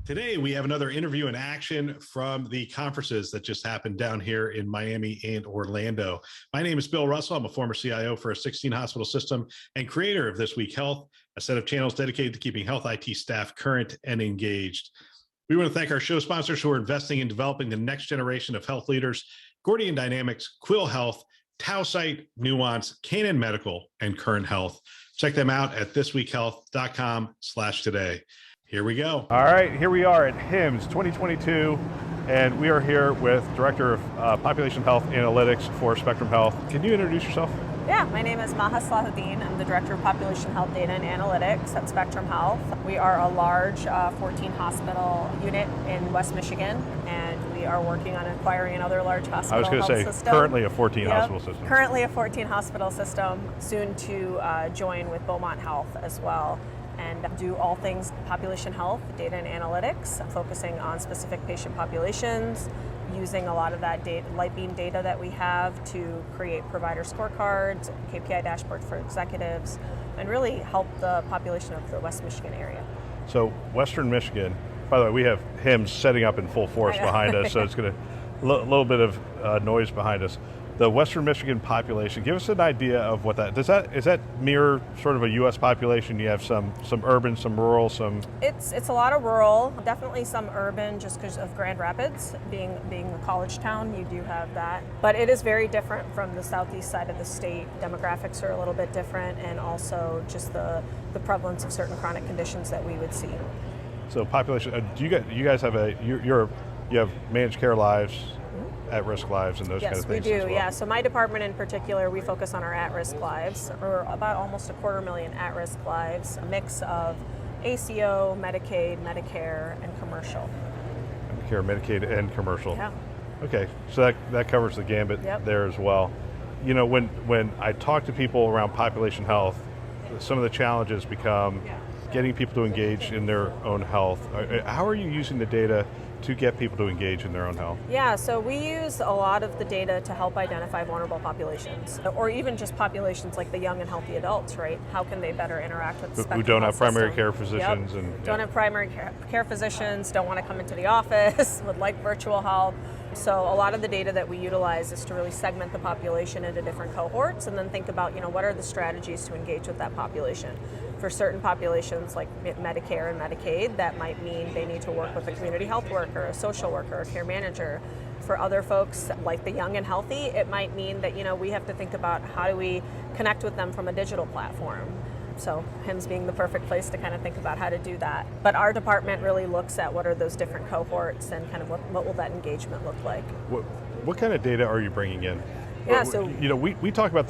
Today, we have another interview in action from the conferences that just happened down here in Miami and Orlando. My name is Bill Russell. I'm a former CIO for a 16-hospital system and creator of This Week Health, a set of channels dedicated to keeping health IT staff current and engaged. We want to thank our show sponsors who are investing in developing the next generation of health leaders: Gordian Dynamics, Quill Health, Tausight, Nuance, Canon Medical, and Current Health. Check them out at thisweekhealth.com/today. Here we go. All right, here we are at HIMSS 2022, and we are here with Director of Population Health Analytics for Spectrum Health. Can you introduce yourself? Yeah, my name is Maha Salahuddin. I'm the Director of Population Health Data and Analytics at Spectrum Health. We are a large 14-hospital unit in West Michigan, and we are working on acquiring another large hospital health system. I was going to say, currently a 14-hospital system. Currently a 14-hospital system, soon to join with Beaumont Health as well, and do all things population health, data and analytics, focusing on specific patient populations, using a lot of that data, Lightbeam data that we have to create provider scorecards, KPI dashboards for executives, and really help the population of the West Michigan area. So Western Michigan, by the way, we have HIMSS setting up in full force behind us, so it's going to little bit of noise behind us. The Western Michigan population, give us an idea of what that, is that mirror sort of a U.S. population? You have some urban, some rural, some... It's a lot of rural, definitely some urban just because of Grand Rapids being a college town, you do have that. But it is very different from the southeast side of the state. Demographics are a little bit different, and also just the prevalence of certain chronic conditions that we would see. So population, do you guys have you have managed care lives, at-risk lives, and those kind of things? Yes, we do, well? yeah. So my department in particular, we focus on our at-risk lives, or about almost 250,000 at-risk lives, a mix of ACO, Medicaid, Medicare, and commercial. Medicare, Medicaid, and commercial. Yeah. Okay, so that covers the gambit there as well. You know, when I talk to people around population health, some of the challenges become getting people to engage in their own health. How are you using the data to get people to engage in their own health? Yeah, so we use a lot of the data to help identify vulnerable populations, or even just populations like the young and healthy adults, right? How can they better interact with the Spectrum who don't have system? primary care physicians don't have primary care physicians, don't want to come into the office, would like virtual help. So a lot of the data that we utilize is to really segment the population into different cohorts, and then think about, what are the strategies to engage with that population. For certain populations like Medicare and Medicaid, that might mean they need to work with a community health worker, a social worker, a care manager. For other folks like the young and healthy, it might mean that we have to think about how do we connect with them from a digital platform. So HIMSS being the perfect place to kind of think about how to do that. But our department really looks at what are those different cohorts and kind of what will that engagement look like. What kind of data are you bringing in? Yeah, so we talk about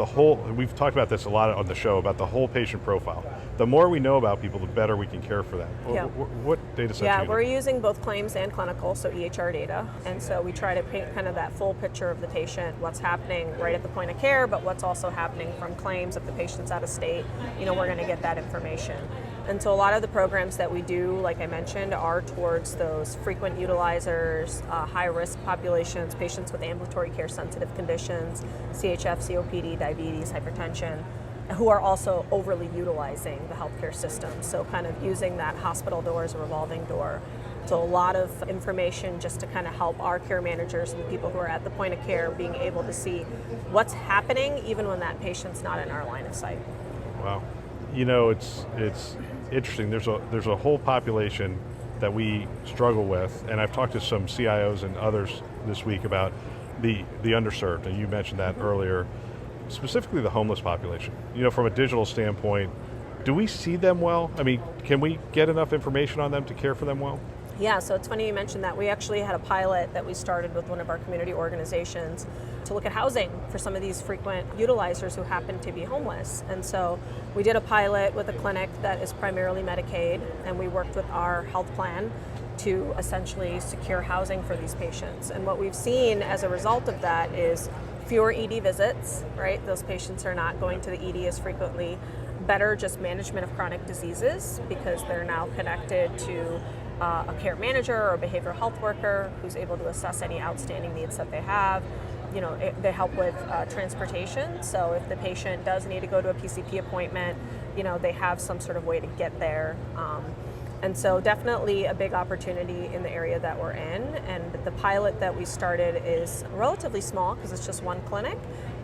we've talked about this a lot on the show, about the whole patient profile. The more we know about people, the better we can care for them. What data sets? Yeah, we're using both claims and clinical, so EHR data. And so we try to paint kind of that full picture of the patient, what's happening right at the point of care, but what's also happening from claims. If the patient's out of state, we're going to get that information. And so a lot of the programs that we do, like I mentioned, are towards those frequent utilizers, high-risk populations, patients with ambulatory care sensitive conditions, CHF, COPD, diabetes, hypertension, who are also overly utilizing the healthcare system. So kind of using that hospital door as a revolving door. So a lot of information just to kind of help our care managers and the people who are at the point of care being able to see what's happening even when that patient's not in our line of sight. Wow. It's interesting. There's a whole population that we struggle with, and I've talked to some CIOs and others this week about the underserved, and you mentioned that earlier, specifically the homeless population. From a digital standpoint, do we see them well? I mean, can we get enough information on them to care for them well? Yeah, so it's funny you mentioned that. We actually had a pilot that we started with one of our community organizations to look at housing for some of these frequent utilizers who happen to be homeless. And so we did a pilot with a clinic that is primarily Medicaid, and we worked with our health plan to essentially secure housing for these patients. And what we've seen as a result of that is fewer ED visits, right? Those patients are not going to the ED as frequently. Better just management of chronic diseases because they're now connected to a care manager or a behavioral health worker who's able to assess any outstanding needs that they have. They help with transportation. So if the patient does need to go to a PCP appointment, they have some sort of way to get there. And so definitely a big opportunity in the area that we're in. And the pilot that we started is relatively small because it's just one clinic,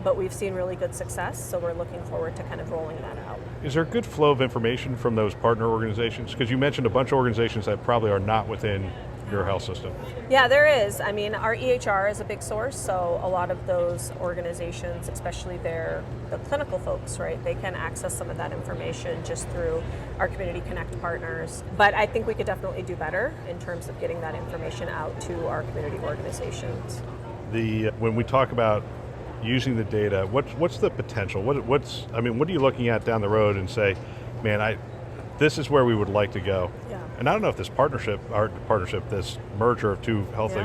but we've seen really good success. So we're looking forward to kind of rolling that out. Is there a good flow of information from those partner organizations? Because you mentioned a bunch of organizations that probably are not within your health system. Yeah, there is. I mean, our EHR is a big source, so a lot of those organizations, especially the clinical folks, right, they can access some of that information just through our Community Connect partners. But I think we could definitely do better in terms of getting that information out to our community organizations. When we talk about using the data, what's the potential? What are you looking at down the road and say, man, this is where we would like to go? Yeah. And I don't know if this this merger of two health,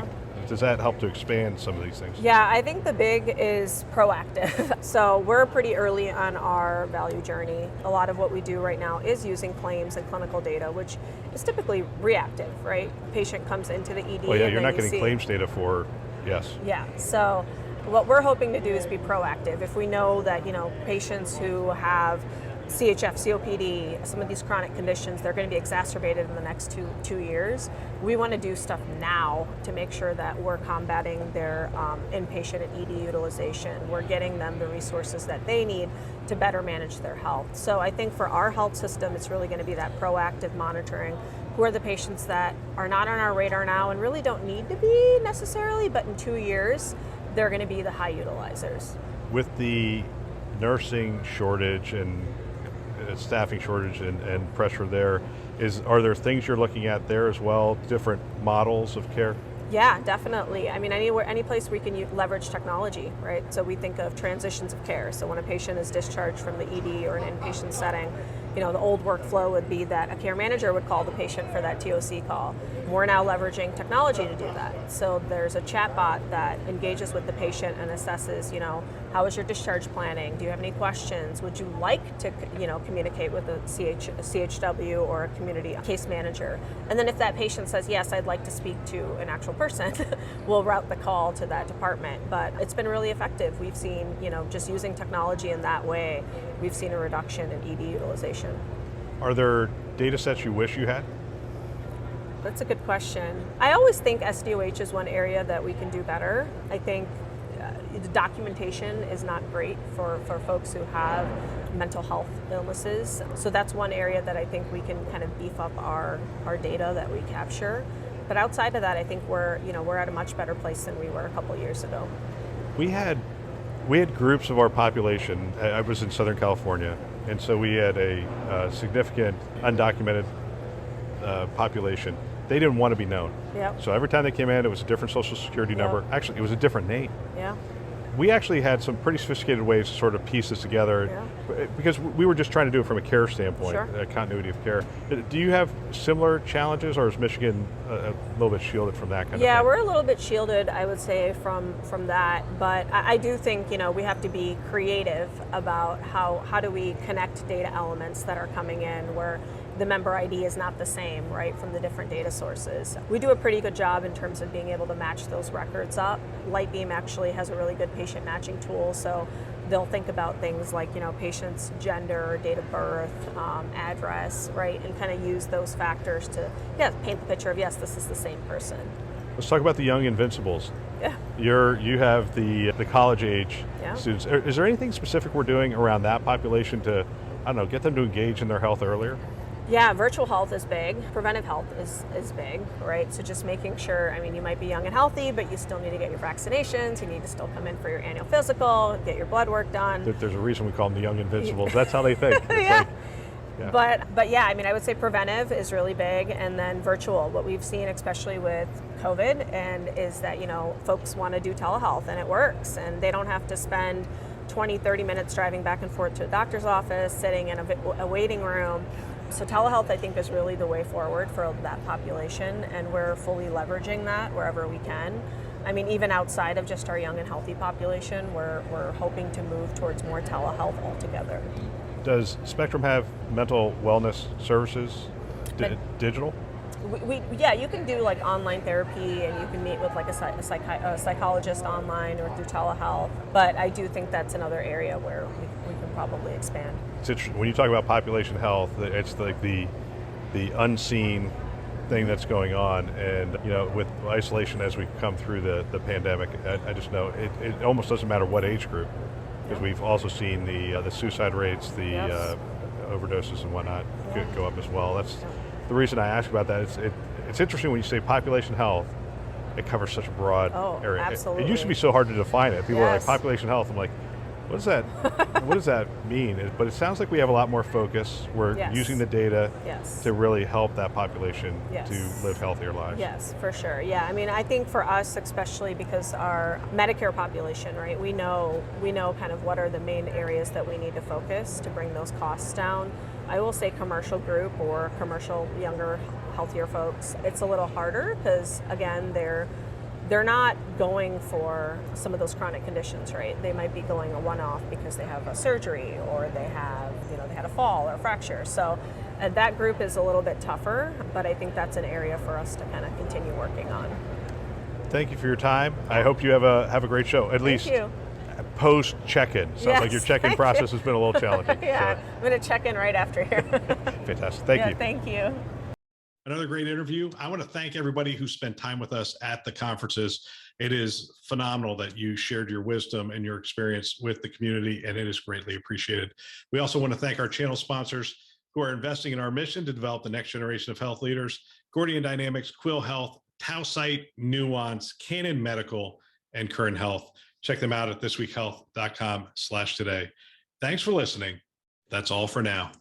does that help to expand some of these things? Yeah, I think the big is proactive. So we're pretty early on our value journey. A lot of what we do right now is using claims and clinical data, which is typically reactive, right? Patient comes into the ED. Well, yeah, you're not getting claims data for, yes. Yeah, so what we're hoping to do is be proactive. If we know that, patients who have CHF, COPD, some of these chronic conditions, they're going to be exacerbated in the next two years. We want to do stuff now to make sure that we're combating their inpatient and ED utilization. We're getting them the resources that they need to better manage their health. So I think for our health system, it's really going to be that proactive monitoring. Who are the patients that are not on our radar now and really don't need to be necessarily, but in 2 years, they're going to be the high utilizers. With the nursing shortage and staffing shortage and pressure there, are there things you're looking at there as well, different models of care? Yeah, definitely. I mean, any place we can leverage technology, right? So we think of transitions of care. So when a patient is discharged from the ED or an inpatient setting, the old workflow would be that a care manager would call the patient for that TOC call. We're now leveraging technology to do that. So there's a chatbot that engages with the patient and assesses, how is your discharge planning? Do you have any questions? Would you like to, communicate with a CHW or a community case manager? And then if that patient says, yes, I'd like to speak to an actual person, we'll route the call to that department. But it's been really effective. We've seen, just using technology in that way, we've seen a reduction in ED utilization. Are there data sets you wish you had? That's a good question. I always think SDOH is one area that we can do better. I think the documentation is not great for folks who have mental health illnesses. So that's one area that I think we can kind of beef up our data that we capture. But outside of that, I think we're at a much better place than we were a couple of years ago. We had groups of our population. I was in Southern California, and so we had a significant undocumented population. They didn't want to be known. Yep. So every time they came in, it was a different social security number. Actually, it was a different name. Yeah. We actually had some pretty sophisticated ways to sort of piece this together because we were just trying to do it from a care standpoint, continuity of care. Do you have similar challenges, or is Michigan a little bit shielded from that kind of thing? Yeah, we're a little bit shielded, I would say, from that. But I do think, we have to be creative about how do we connect data elements that are coming in where the member ID is not the same, right, from the different data sources. We do a pretty good job in terms of being able to match those records up. Lightbeam actually has a really good patient matching tool, so they'll think about things like, patient's gender, date of birth, address, right, and kind of use those factors to, paint the picture of, yes, this is the same person. Let's talk about the young Invincibles. Yeah. You have the college age Yeah. students. Is there anything specific we're doing around that population to, get them to engage in their health earlier? Yeah, virtual health is big. Preventive health is big, right? So just making sure, you might be young and healthy, but you still need to get your vaccinations. You need to still come in for your annual physical, get your blood work done. There's a reason we call them the young Invincibles. That's how they think. Yeah. But yeah, I would say preventive is really big, and then virtual. What we've seen, especially with COVID, and is that, folks want to do telehealth, and it works, and they don't have to spend 20, 30 minutes driving back and forth to a doctor's office, sitting in a waiting room. So telehealth, I think, is really the way forward for that population, and we're fully leveraging that wherever we can. Even outside of just our young and healthy population, we're hoping to move towards more telehealth altogether. Does Spectrum have mental wellness services, digital? You can do like online therapy, and you can meet with like a psychologist online or through telehealth. But I do think that's another area where we can probably expand. It's interesting when you talk about population health. It's like the the unseen thing that's going on. And with isolation as we come through the pandemic, I just know it almost doesn't matter what age group, because we've also seen the suicide rates, the overdoses and whatnot go up as well. That's the reason I ask about that. It's interesting when you say population health. It covers such a broad area. Absolutely. It used to be so hard to define it. People were like, population health. I'm like, what does that what does that mean? But it sounds like we have a lot more focus. We're using the data to really help that population to live healthier lives. Yes, for sure. Yeah, I mean, I think for us, especially because our Medicare population, right, we know kind of what are the main areas that we need to focus to bring those costs down. I will say commercial group or commercial younger, healthier folks, it's a little harder because, again, they're not going for some of those chronic conditions, right? They might be going a one-off because they have a surgery or they have, they had a fall or a fracture. So that group is a little bit tougher, but I think that's an area for us to kind of continue working on. Thank you for your time. I hope you have a great show, at least post check-in. Sounds like your check-in process has been a little challenging. I'm going to check in right after here. Fantastic. Thank you. Thank you. Another great interview. I want to thank everybody who spent time with us at the conferences. It is phenomenal that you shared your wisdom and your experience with the community, and it is greatly appreciated. We also want to thank our channel sponsors who are investing in our mission to develop the next generation of health leaders: Gordian Dynamics, Quill Health, Tausight, Nuance, Canon Medical, and Current Health. Check them out at thisweekhealth.com/today. Thanks for listening. That's all for now.